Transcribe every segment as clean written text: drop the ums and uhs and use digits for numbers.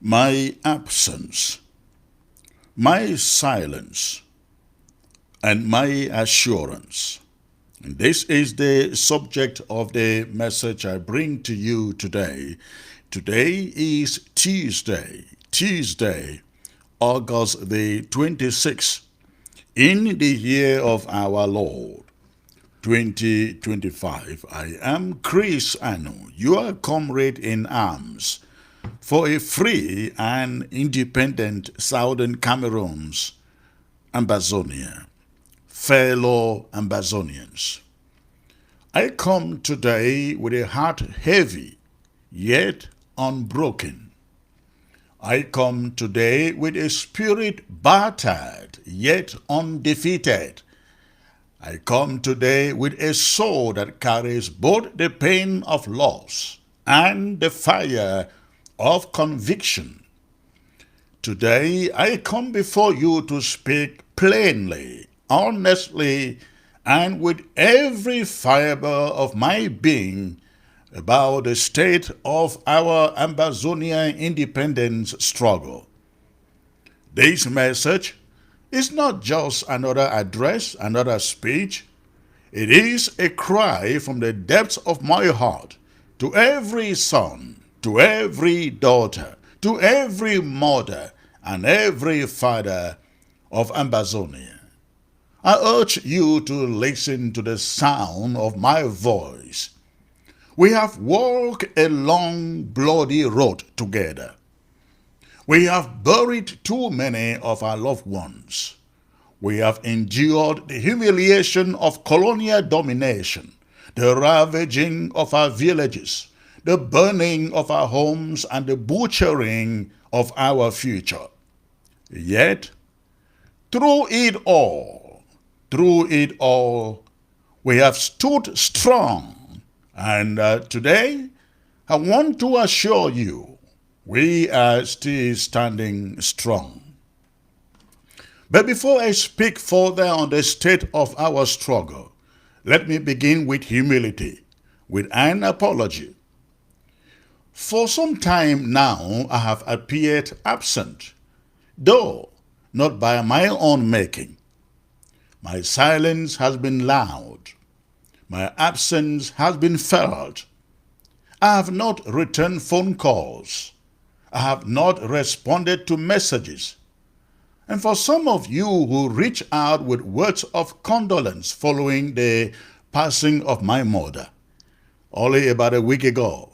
My absence, my silence, and my assurance. And this is the subject of the message I bring to you today. Today is Tuesday, August the 26th, in the year of our Lord, 2025. I am Chris Anu, your comrade in arms, for a free and independent Southern Cameroon's Ambazonia. Fellow Ambazonians, I come today with a heart heavy yet unbroken. I come today with a spirit battered yet undefeated. I come today with a soul that carries both the pain of loss and the fire of conviction. Today I come before you to speak plainly, honestly, and with every fiber of my being about the state of our Ambazonia independence struggle. This message is not just another address, another speech. It is a cry from the depths of my heart to every son, to every daughter, to every mother, and every father of Ambazonia. I urge you to listen to the sound of my voice. We have walked a long, bloody road together. We have buried too many of our loved ones. We have endured the humiliation of colonial domination, the ravaging of our villages, the burning of our homes, and the butchering of our future. Yet, through it all, we have stood strong. And today, I want to assure you, we are still standing strong. But before I speak further on the state of our struggle, let me begin with humility, with an apology. For some time now, I have appeared absent, though not by my own making. My silence has been loud. My absence has been felt. I have not returned phone calls. I have not responded to messages. And for some of you who reach out with words of condolence following the passing of my mother, only about a week ago,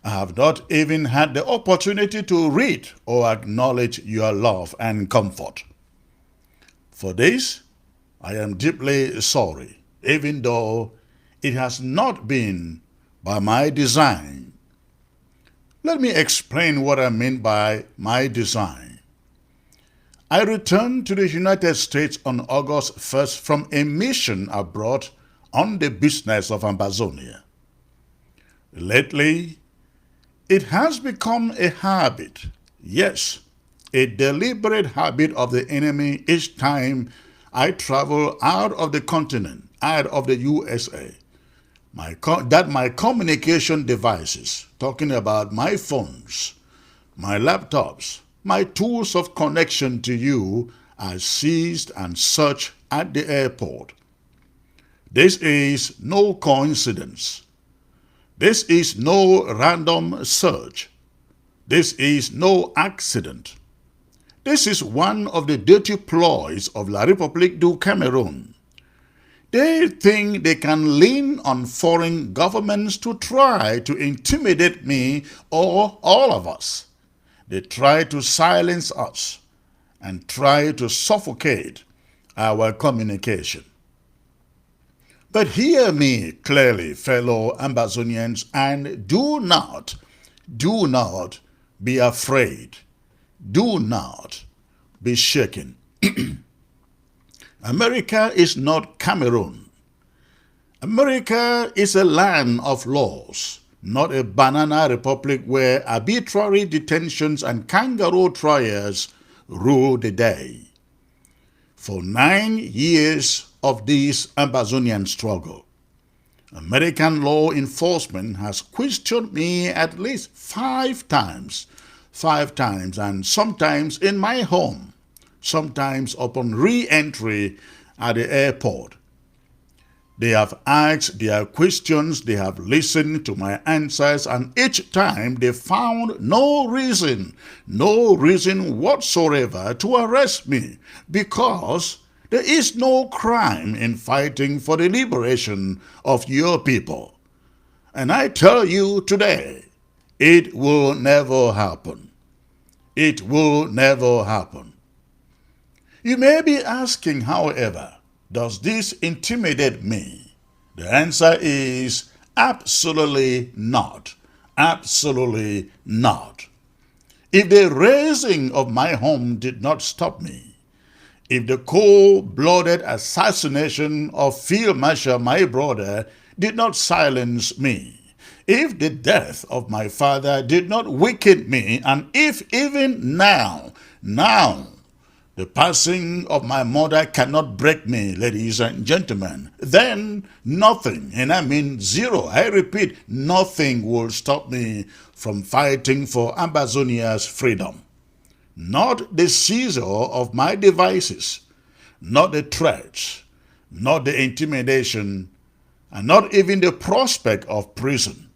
I have not even had the opportunity to read or acknowledge your love and comfort. For this, I am deeply sorry, even though it has not been by my design. Let me explain what I mean by my design. I returned to the United States on August 1st from a mission abroad on the business of Ambazonia. Lately, it has become a habit, yes, a deliberate habit of the enemy each time I travel out of the continent, out of the USA, that my communication devices, talking about my phones, my laptops, my tools of connection to you, are seized and searched at the airport. This is no coincidence. This is no random search. This is no accident. This is one of the dirty ploys of La République du Cameroon. They think they can lean on foreign governments to try to intimidate me or all of us. They try to silence us and try to suffocate our communication. But hear me clearly, fellow Ambazonians, and do not be afraid. Do not be shaken. America is not Cameroon. America is a land of laws, not a banana republic where arbitrary detentions and kangaroo trials rule the day. For 9 years of this Ambazonian struggle, American law enforcement has questioned me at least 5 times 5 times, and sometimes in my home, sometimes upon re-entry at the airport. They have asked their questions, they have listened to my answers, and each time they found no reason whatsoever to arrest me, because there is no crime in fighting for the liberation of your people. And I tell you today, it will never happen. It will never happen. You may be asking, however, does this intimidate me? The answer is absolutely not. Absolutely not. If the razing of my home did not stop me, if the cold-blooded assassination of Field Marshal, my brother, did not silence me, if the death of my father did not weaken me, and if even now, the passing of my mother cannot break me, ladies and gentlemen, then nothing, and I mean zero, I repeat, nothing will stop me from fighting for Ambazonia's freedom. Not the seizure of my devices, not the threats, not the intimidation, and not even the prospect of prison.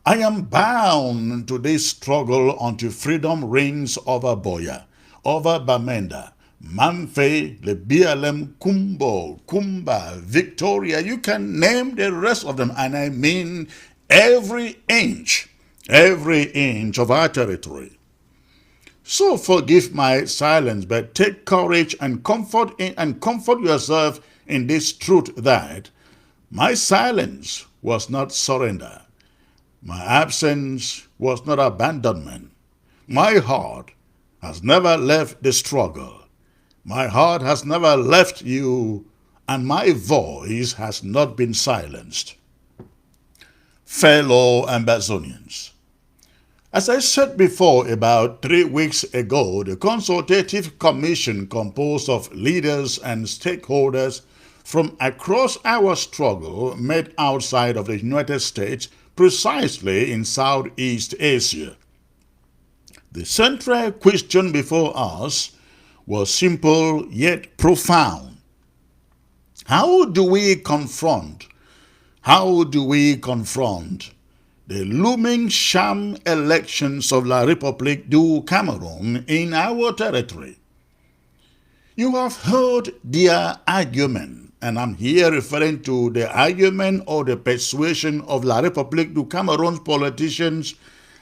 I am bound to this struggle until freedom reigns over Boya, over Bamenda, Manfe, Lebialem, Kumbo, Kumba, Victoria. You can name the rest of them, and I mean every inch of our territory. So forgive my silence, but take courage and comfort yourself in this truth that my silence was not surrender. My absence was not abandonment. My heart has never left the struggle. My heart has never left you, and my voice has not been silenced. Fellow Ambazonians, as I said before, about 3 weeks ago, the Consultative Commission, composed of leaders and stakeholders from across our struggle, met outside of the United States, precisely in Southeast Asia. The central question before us was simple yet profound. How do we confront the looming sham elections of La République du Cameroon in our territory? You have heard their argument, and I'm here referring to the argument or the persuasion of La République du Cameroon's politicians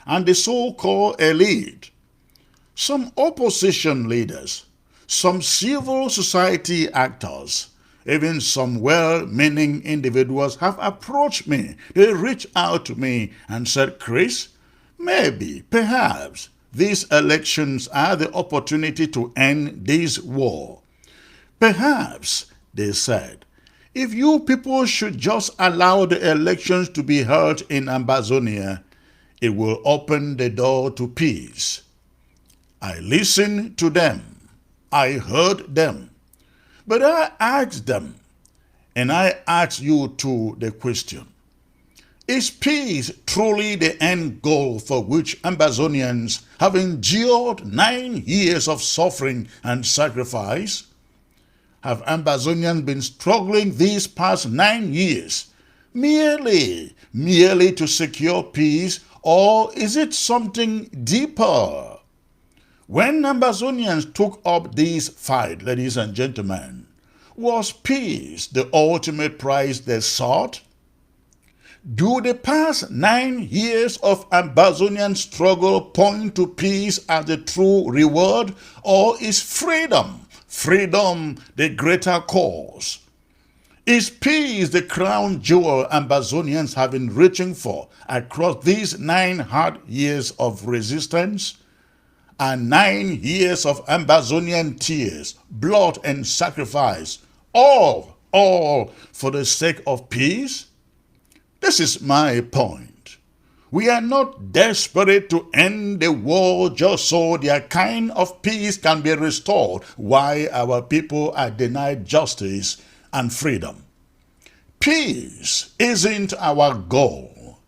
and the so-called elite. Some opposition leaders, some civil society actors, even some well-meaning individuals have approached me. They reached out to me and said, Chris, maybe, perhaps, these elections are the opportunity to end this war. Perhaps, they said, if you people should just allow the elections to be held in Ambazonia, it will open the door to peace. I listened to them. I heard them. But I asked them, and I ask you too the question, is peace truly the end goal for which Ambazonians have endured 9 years of suffering and sacrifice? Have Ambazonians been struggling these past 9 years merely to secure peace, or is it something deeper? When Ambazonians took up this fight, ladies and gentlemen, was peace the ultimate prize they sought? Do the past 9 years of Ambazonian struggle point to peace as the true reward, or is freedom the greater cause? Is peace the crown jewel Ambazonians have been reaching for across these 9 hard years of resistance? And 9 years of Ambazonian tears, blood and sacrifice, all for the sake of peace? This is my point. We are not desperate to end the war just so their kind of peace can be restored while our people are denied justice and freedom. Peace isn't our goal.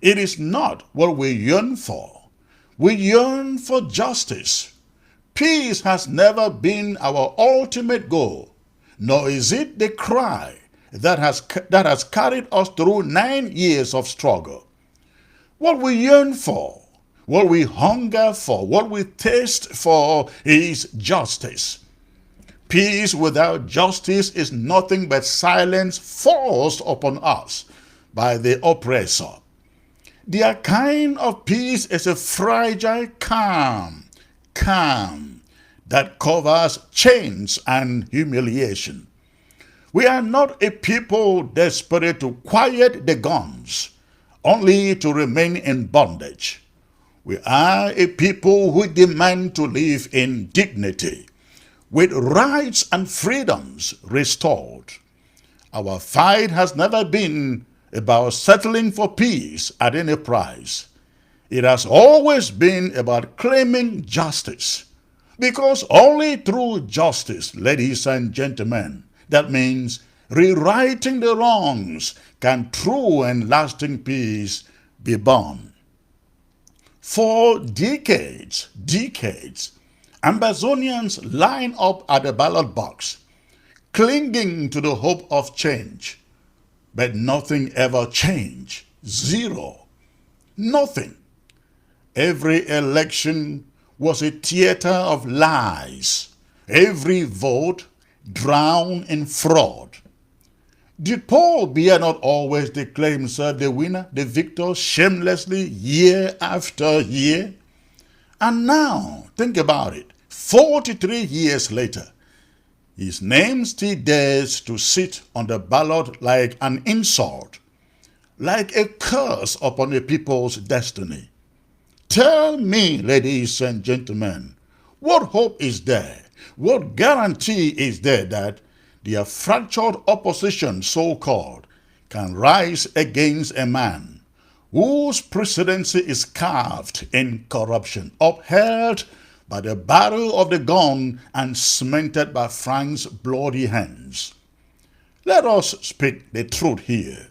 It is not what we yearn for. We yearn for justice. Peace has never been our ultimate goal, nor is it the cry that has carried us through 9 years of struggle. What we yearn for, what we hunger for, what we thirst for is justice. Peace without justice is nothing but silence forced upon us by the oppressor. Their kind of peace is a fragile calm that covers chains and humiliation. We are not a people desperate to quiet the guns, only to remain in bondage. We are a people who demand to live in dignity, with rights and freedoms restored. Our fight has never been about settling for peace at any price. It has always been about claiming justice. Because only through justice, ladies and gentlemen, that means rewriting the wrongs, can true and lasting peace be born. For decades, Ambazonians line up at the ballot box, clinging to the hope of change. But nothing ever changed. Zero. Nothing. Every election was a theater of lies. Every vote drowned in fraud. Did Paul Biya not always declare himself the winner, the victor, shamelessly year after year? And now, think about it, 43 years later, his name still dares to sit on the ballot like an insult, like a curse upon a people's destiny. Tell me, ladies and gentlemen, what hope is there? What guarantee is there that their fractured opposition, so-called, can rise against a man whose presidency is carved in corruption, upheld by the barrel of the gun and cemented by Frank's bloody hands? Let us speak the truth here.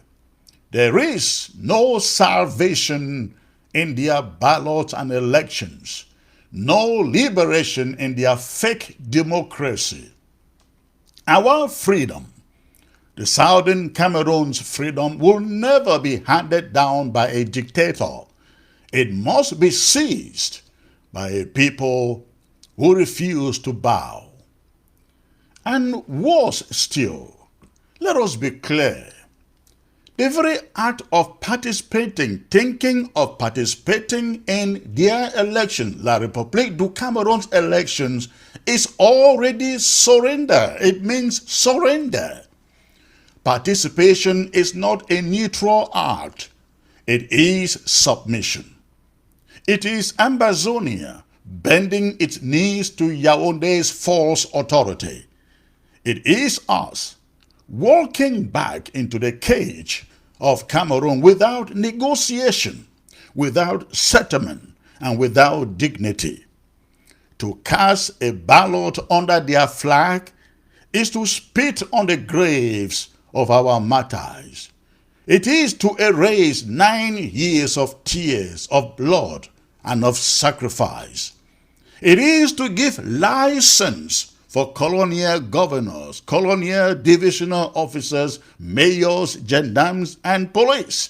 There is no salvation in their ballots and elections, no liberation in their fake democracy. Our freedom, the Southern Cameroon's freedom, will never be handed down by a dictator. It must be seized by a people who refuse to bow. And worse still, let us be clear, the very act of participating, thinking of participating in their election, La République du Cameroon's elections, is already surrender. It means surrender. Participation is not a neutral act. It is submission. It is Ambazonia bending its knees to Yaoundé's false authority. It is us walking back into the cage of Cameroon without negotiation, without settlement, and without dignity. To cast a ballot under their flag is to spit on the graves of our martyrs. It is to erase 9 years of tears, of blood, and of sacrifice. It is to give license for colonial governors, colonial divisional officers, mayors, gendarmes, and police,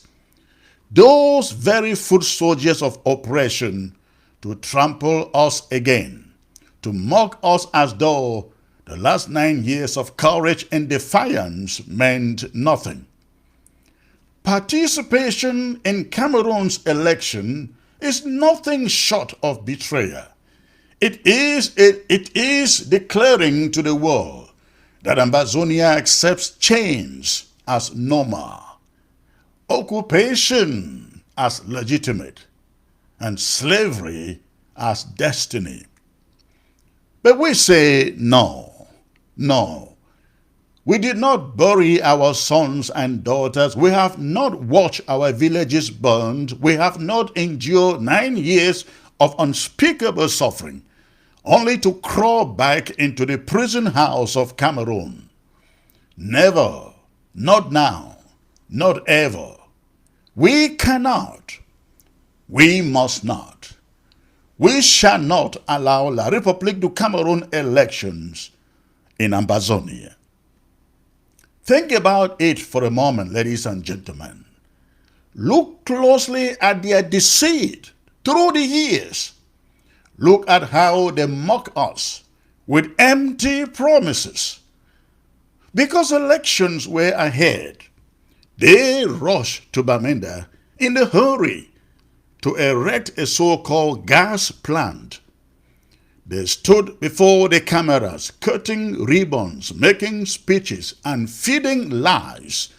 those very foot soldiers of oppression, to trample us again, to mock us as though the last 9 years of courage and defiance meant nothing. Participation in Cameroon's election is nothing short of betrayal. It is declaring to the world that Ambazonia accepts change as normal, occupation as legitimate, and slavery as destiny. But we say no, no. We did not bury our sons and daughters. We have not watched our villages burned. We have not endured 9 years of unspeakable suffering, only to crawl back into the prison house of Cameroon. Never, not now, not ever. We cannot, we must not. We shall not allow La République du Cameroon elections in Ambazonia. Think about it for a moment, ladies and gentlemen. Look closely at their deceit through the years. Look at how they mock us with empty promises. Because elections were ahead, they rushed to Bamenda in a hurry to erect a so-called gas plant. They stood before the cameras, cutting ribbons, making speeches, and feeding lies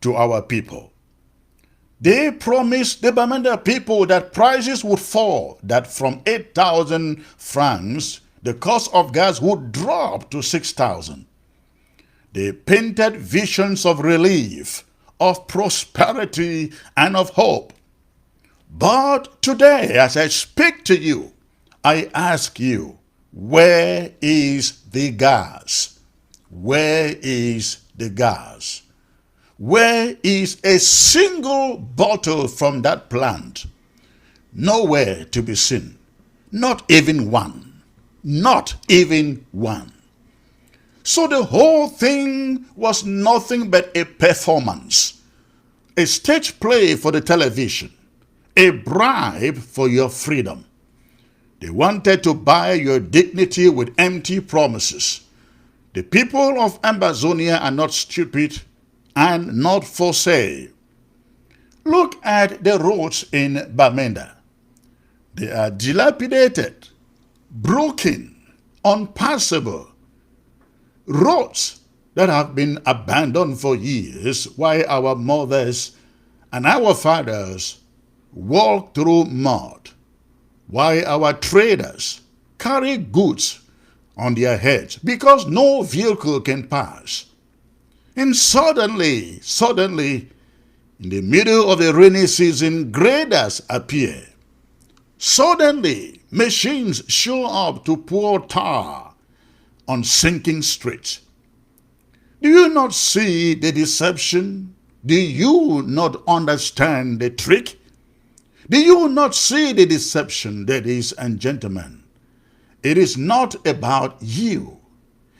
to our people. They promised the Bamenda people that prices would fall, that from 8,000 francs, the cost of gas would drop to 6,000. They painted visions of relief, of prosperity, and of hope. But today, as I speak to you, I ask you, where is the gas? Where is the gas? Where is a single bottle from that plant? Nowhere to be seen. Not even one. Not even one. So the whole thing was nothing but a performance, a stage play for the television, a bribe for your freedom. They wanted to buy your dignity with empty promises. The people of Ambazonia are not stupid and not for sale. Look at the roads in Bamenda. They are dilapidated, broken, unpassable. Roads that have been abandoned for years while our mothers and our fathers walk through mud, while our traders carry goods on their heads because no vehicle can pass. And suddenly, in the middle of the rainy season, graders appear. Suddenly, machines show up to pour tar on sinking streets. Do you not see the deception? Do you not understand the trick? Do you not see the deception, ladies and gentlemen? It is not about you.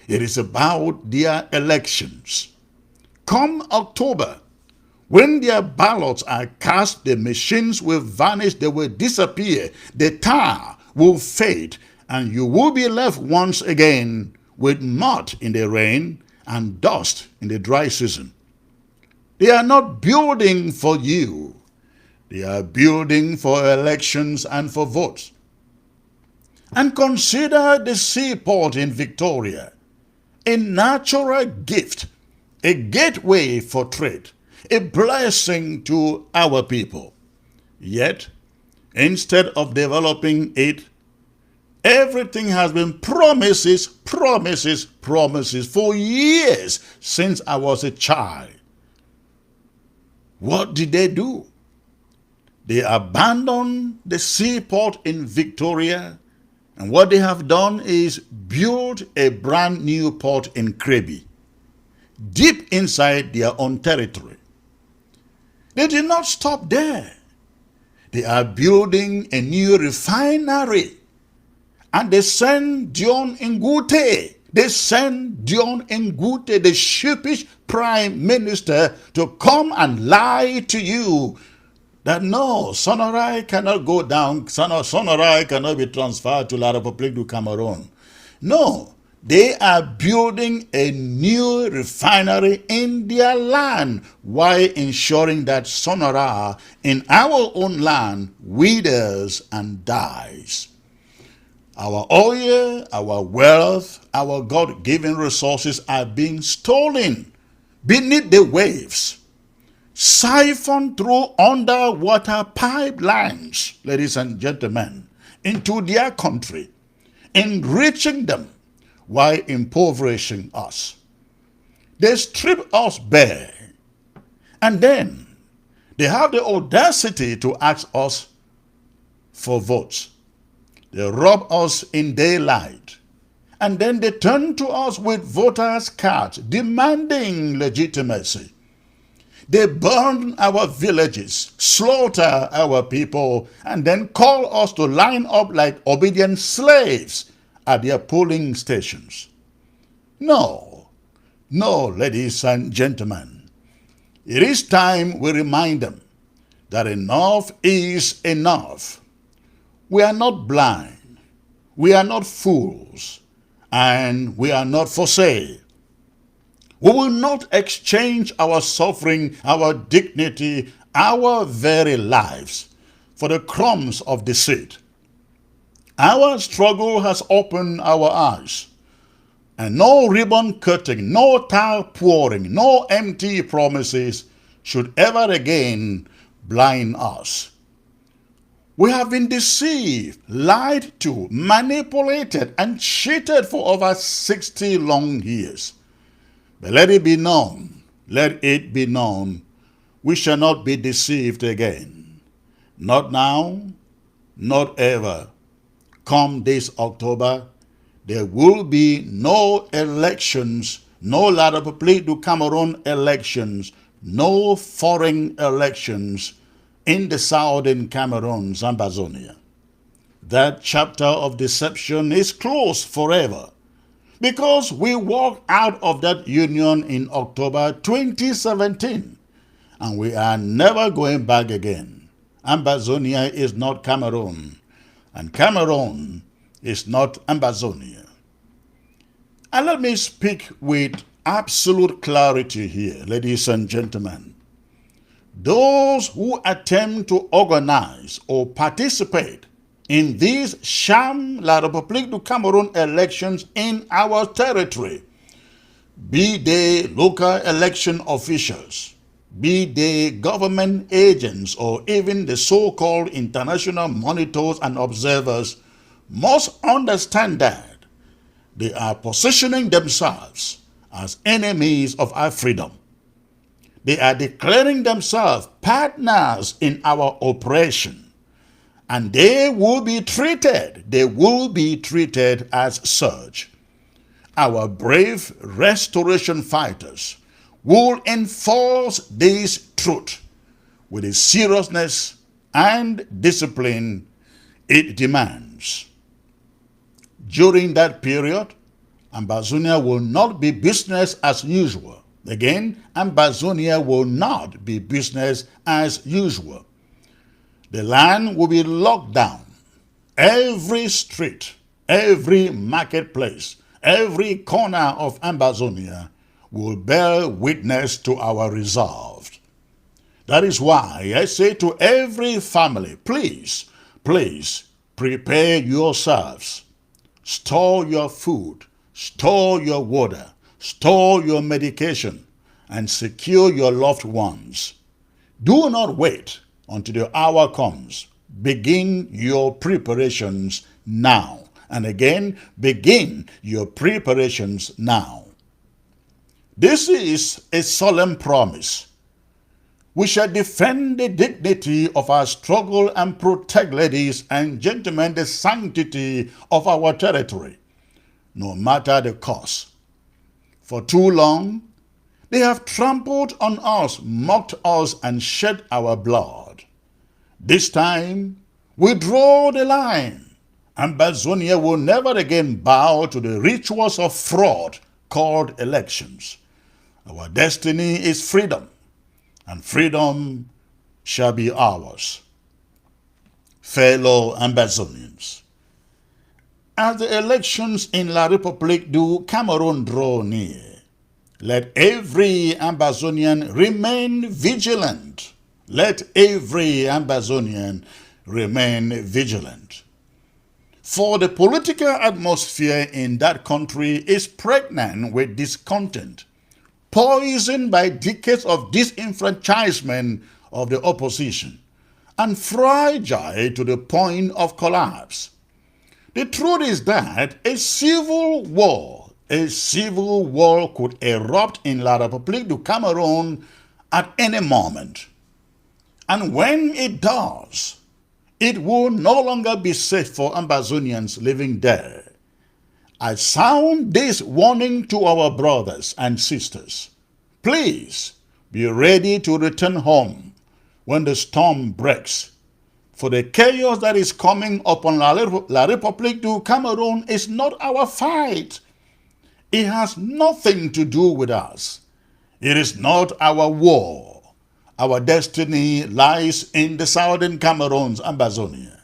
It is about their elections. Come October, when their ballots are cast, the machines will vanish, they will disappear, the tar will fade, and you will be left once again with mud in the rain and dust in the dry season. They are not building for you. They are building for elections and for votes. And consider the seaport in Victoria, a natural gift, a gateway for trade, a blessing to our people. Yet, instead of developing it, everything has been promises for years since I was a child. What did they do? They abandoned the seaport in Victoria, and what they have done is build a brand new port in Krabi, deep inside their own territory. They did not stop there. They are building a new refinery. And they send Dion Ngute, the sheepish prime minister, to come and lie to you that no, Sonorai cannot go down, Sonorai cannot be transferred to La République du Cameroon. No, they are building a new refinery in their land while ensuring that Sonora in our own land withers and dies. Our oil, our wealth, our God-given resources are being stolen beneath the waves, siphoned through underwater pipelines, ladies and gentlemen, into their country, enriching them while impoverishing us. They strip us bare, and then they have the audacity to ask us for votes. They rob us in daylight, and then they turn to us with voters' cards demanding legitimacy. They burn our villages, slaughter our people, and then call us to line up like obedient slaves at their polling stations. No, no, ladies and gentlemen. It is time we remind them that enough is enough. We are not blind, we are not fools, and we are not for sale. We will not exchange our suffering, our dignity, our very lives for the crumbs of deceit. Our struggle has opened our eyes, and no ribbon cutting, no tile pouring, no empty promises should ever again blind us. We have been deceived, lied to, manipulated, and cheated for over 60 long years. But let it be known, we shall not be deceived again. Not now, not ever. Come this October, there will be no elections, no La République du Cameroon elections, no foreign elections in the southern Cameroon's Ambazonia. That chapter of deception is closed forever, because we walked out of that union in October 2017, and we are never going back again. Ambazonia is not Cameroon, and Cameroon is not Ambazonia. And let me speak with absolute clarity here, ladies and gentlemen. Those who attempt to organize or participate in these sham La République du Cameroon elections in our territory, be they local election officials, be they government agents, or even the so-called international monitors and observers, must understand that they are positioning themselves as enemies of our freedom. They are declaring themselves partners in our oppression, and they will be treated as such. Our brave restoration fighters will enforce this truth with the seriousness and discipline it demands. During that period, Ambazonia will not be business as usual. Again, Ambazonia will not be business as usual. The land will be locked down. Every street, every marketplace, every corner of Ambazonia will bear witness to our resolve. That is why I say to every family, please prepare yourselves. Store your food, store your water, store your medication, and secure your loved ones. Do not wait until the hour comes. Begin your preparations now. And again, begin your preparations now. This is a solemn promise. We shall defend the dignity of our struggle and protect, ladies and gentlemen, the sanctity of our territory, no matter the cost. For too long, they have trampled on us, mocked us, and shed our blood. This time, we draw the line. Ambazonia will never again bow to the rituals of fraud called elections. Our destiny is freedom, and freedom shall be ours. Fellow Ambazonians, as the elections in La République du Cameroon draw near, let every Ambazonian remain vigilant. Let every Ambazonian remain vigilant. For the political atmosphere in that country is pregnant with discontent, poisoned by decades of disenfranchisement of the opposition, and fragile to the point of collapse. The truth is that a civil war could erupt in La République du Cameroon at any moment. And when it does, it will no longer be safe for Ambazonians living there. I sound this warning to our brothers and sisters. Please Be ready to return home when the storm breaks. For the chaos that is coming upon La République du Cameroon is not our fight. It has nothing to do with us. It is not our war. Our destiny lies in the southern Cameroon's Ambazonia,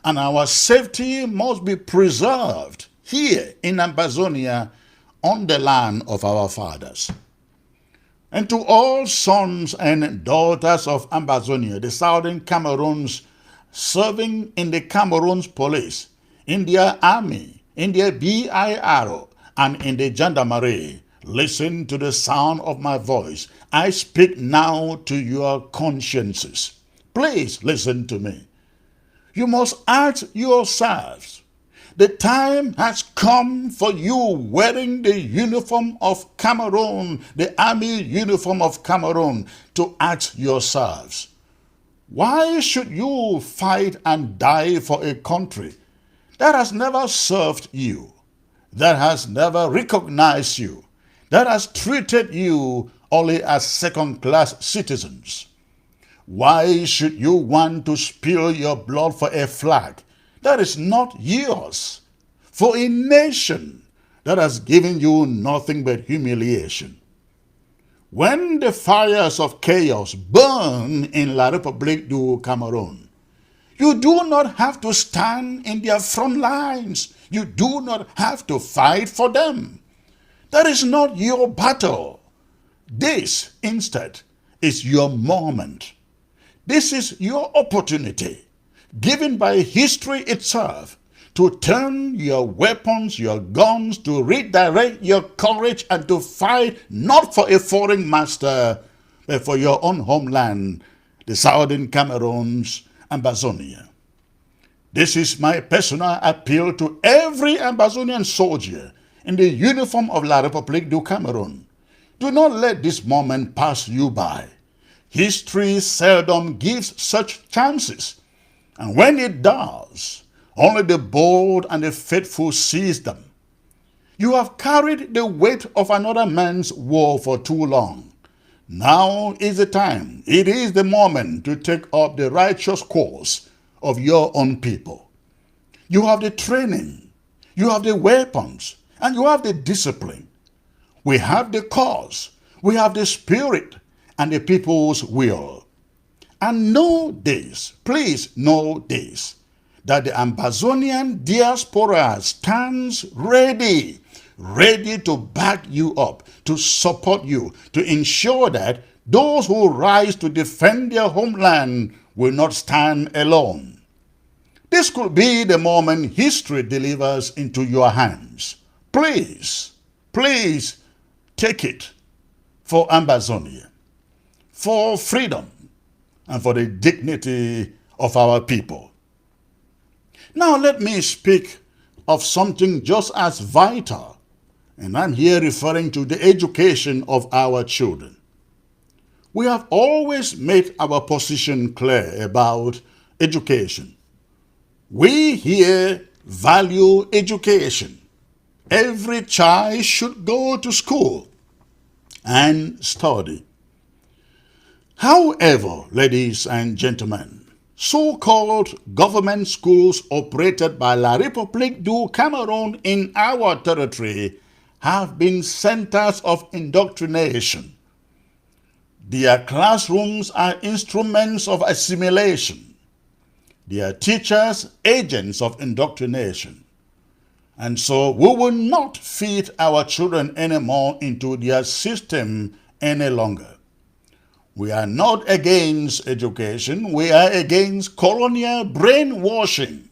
and our safety must be preserved here in Ambazonia on the land of our fathers. And to all sons and daughters of Ambazonia, the southern Cameroons serving in the Cameroon's police, in their army, in their BIR, and in the gendarmerie, listen to the sound of my voice. I speak now to your consciences. Please listen to me. You must ask yourselves, the time has come for you wearing the uniform of Cameroon, the army uniform of Cameroon, to ask yourselves, why should you fight and die for a country that has never served you, that has never recognized you, that has treated you only as second-class citizens? Why should you want to spill your blood for a flag that is not yours, for a nation that has given you nothing but humiliation? When the fires of chaos burn in La République du Cameroon, you do not have to stand in their front lines. You do not have to fight for them. That is not your battle. This, instead, is your moment. This is your opportunity, given by history itself, to turn your weapons, your guns, to redirect your courage and to fight not for a foreign master, but for your own homeland, the southern Cameroon's Ambazonia. This is my personal appeal to every Ambazonian soldier in the uniform of La République du Cameroon. Do not let this moment pass you by. History seldom gives such chances, and when it does, only the bold and the faithful seize them. You have carried the weight of another man's war for too long. Now is the time, it is the moment to take up the righteous course of your own people. You have the training, you have the weapons, and you have the discipline. We have the cause, we have the spirit, and the people's will. And know this, please know this, that the Ambazonian diaspora stands ready to back you up, to support you, to ensure that those who rise to defend their homeland will not stand alone. This could be the moment history delivers into your hands. Please, please take it for Ambazonia, for freedom, and for the dignity of our people. Now let me speak of something just as vital, and I'm here referring to the education of our children. We have always made our position clear about education. We here value education. Every child should go to school and study. However, ladies and gentlemen, so-called government schools operated by La République du Cameroon in our territory have been centers of indoctrination. Their classrooms are instruments of assimilation. Their teachers, agents of indoctrination. And so we will not feed our children anymore into their system any longer. We are not against education, we are against colonial brainwashing.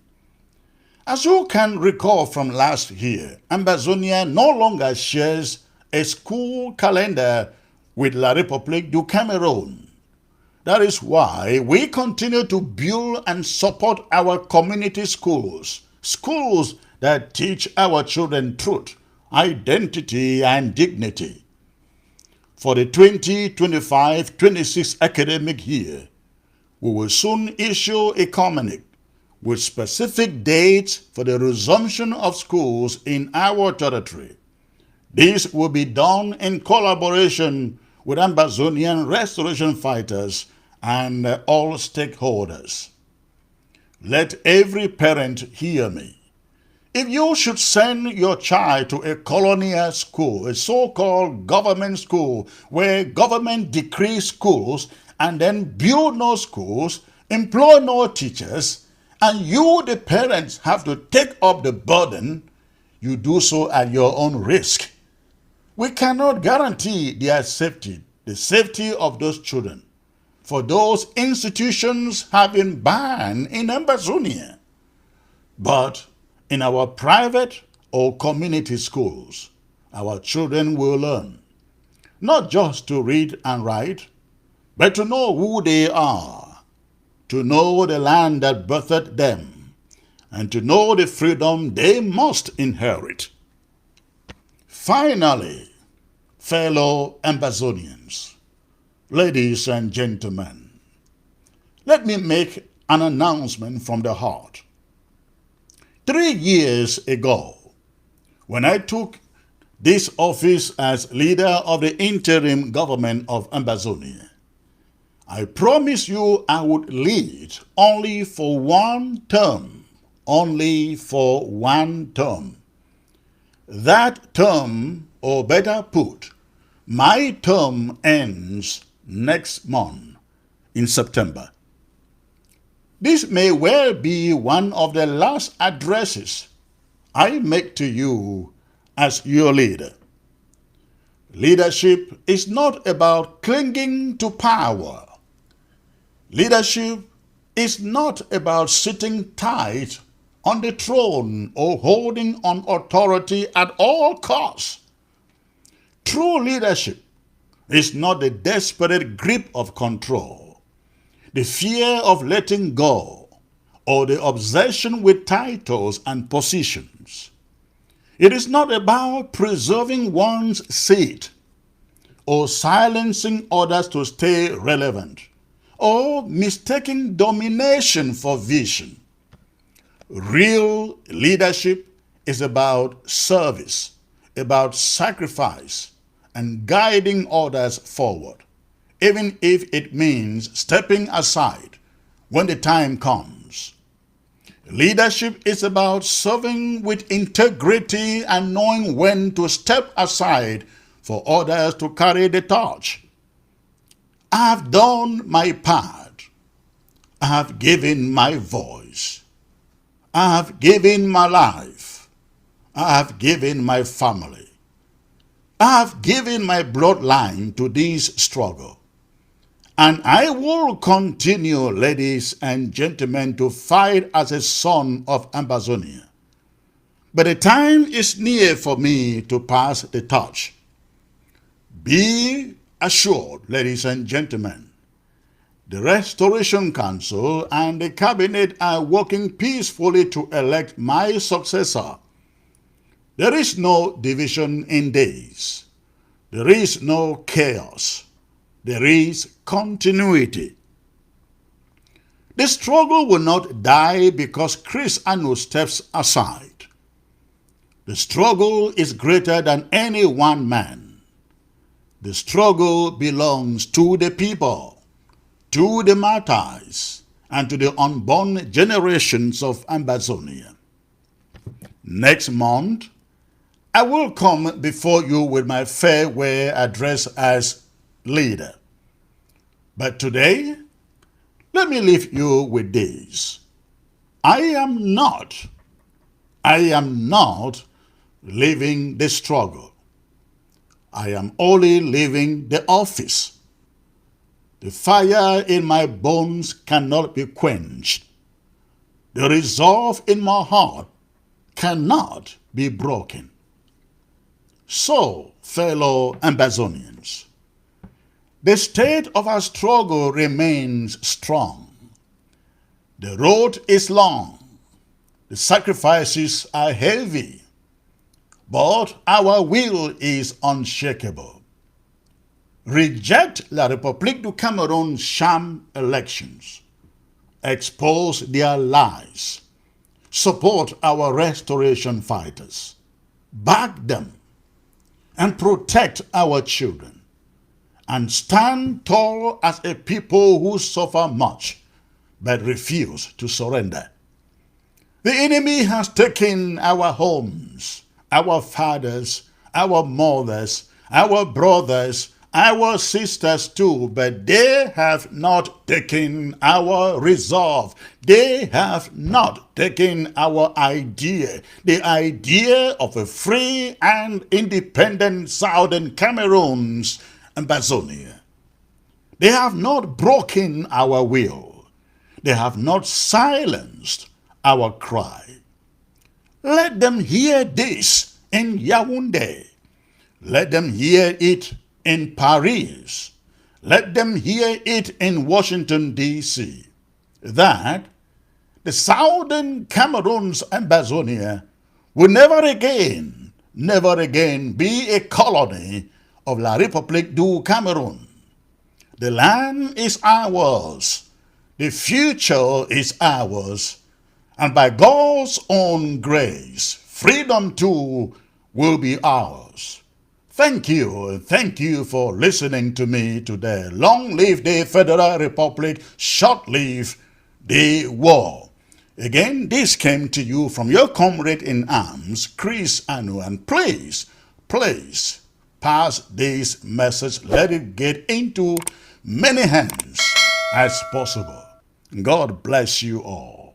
As you can recall from last year, Ambazonia no longer shares a school calendar with La République du Cameroon. That is why we continue to build and support our community schools, schools that teach our children truth, identity, and dignity. For the 2025-26 academic year, we will soon issue a communique with specific dates for the resumption of schools in our territory. This will be done in collaboration with Ambazonian restoration fighters and all stakeholders. Let every parent hear me. If you should send your child to a colonial school, a so-called government school, where government decrees schools and then build no schools, employ no teachers, and you, the parents, have to take up the burden, you do so at your own risk. We cannot guarantee their safety, the safety of those children, for those institutions have been banned in Ambazonia. But in our private or community schools, our children will learn not just to read and write, but to know who they are, to know the land that birthed them, and to know the freedom they must inherit. Finally, fellow Ambazonians, ladies and gentlemen, let me make an announcement from the heart. 3 years ago, when I took this office as leader of the interim government of Ambazonia, I promised you I would lead only for one term, only for one term. That term, or better put, my term ends next month in September. This may well be one of the last addresses I make to you as your leader. Leadership is not about clinging to power. Leadership is not about sitting tight on the throne or holding on authority at all costs. True leadership is not the desperate grip of control, the fear of letting go, or the obsession with titles and positions. It is not about preserving one's seat or silencing others to stay relevant, or mistaking domination for vision. Real leadership is about service, about sacrifice, and guiding others forward, even if it means stepping aside when the time comes. Leadership is about serving with integrity and knowing when to step aside for others to carry the torch. I have done my part. I have given my voice. I have given my life. I have given my family. I have given my bloodline to this struggle. And I will continue, ladies and gentlemen, to fight as a son of Ambazonia. But the time is near for me to pass the torch. Be assured, ladies and gentlemen, the Restoration Council and the Cabinet are working peacefully to elect my successor. There is no division in days. There is no chaos. There is continuity. The struggle will not die because Chris Anu steps aside. The struggle is greater than any one man. The struggle belongs to the people, to the martyrs, and to the unborn generations of Ambazonia. Next month, I will come before you with my farewell address as leader. But today, let me leave you with this. I am not leaving the struggle. I am only leaving the office. The fire in my bones cannot be quenched. The resolve in my heart cannot be broken. So, fellow Ambazonians, the state of our struggle remains strong. The road is long. The sacrifices are heavy. But our will is unshakable. Reject La République du Cameroon's sham elections. Expose their lies. Support our restoration fighters. Back them. And protect our children. and stand tall as a people who suffer much but refuse to surrender. The enemy has taken our homes, our fathers, our mothers, our brothers, our sisters too, but they have not taken our resolve. They have not taken our idea, the idea of a free and independent Southern Cameroon's Ambazonia. They have not broken our will. They have not silenced our cry. Let them hear this in Yaoundé. Let them hear it in Paris. Let them hear it in Washington, D.C. That the Southern Cameroon's Ambazonia will never again be a colony of La République du Cameroon. The land is ours. The future is ours. And by God's own grace, freedom too will be ours. Thank you for listening to me today. Long live the Federal Republic, short live the war. Again, this came to you from your comrade in arms, Chris Anu, and please pass this message. Let it get into many hands as possible. God bless you all.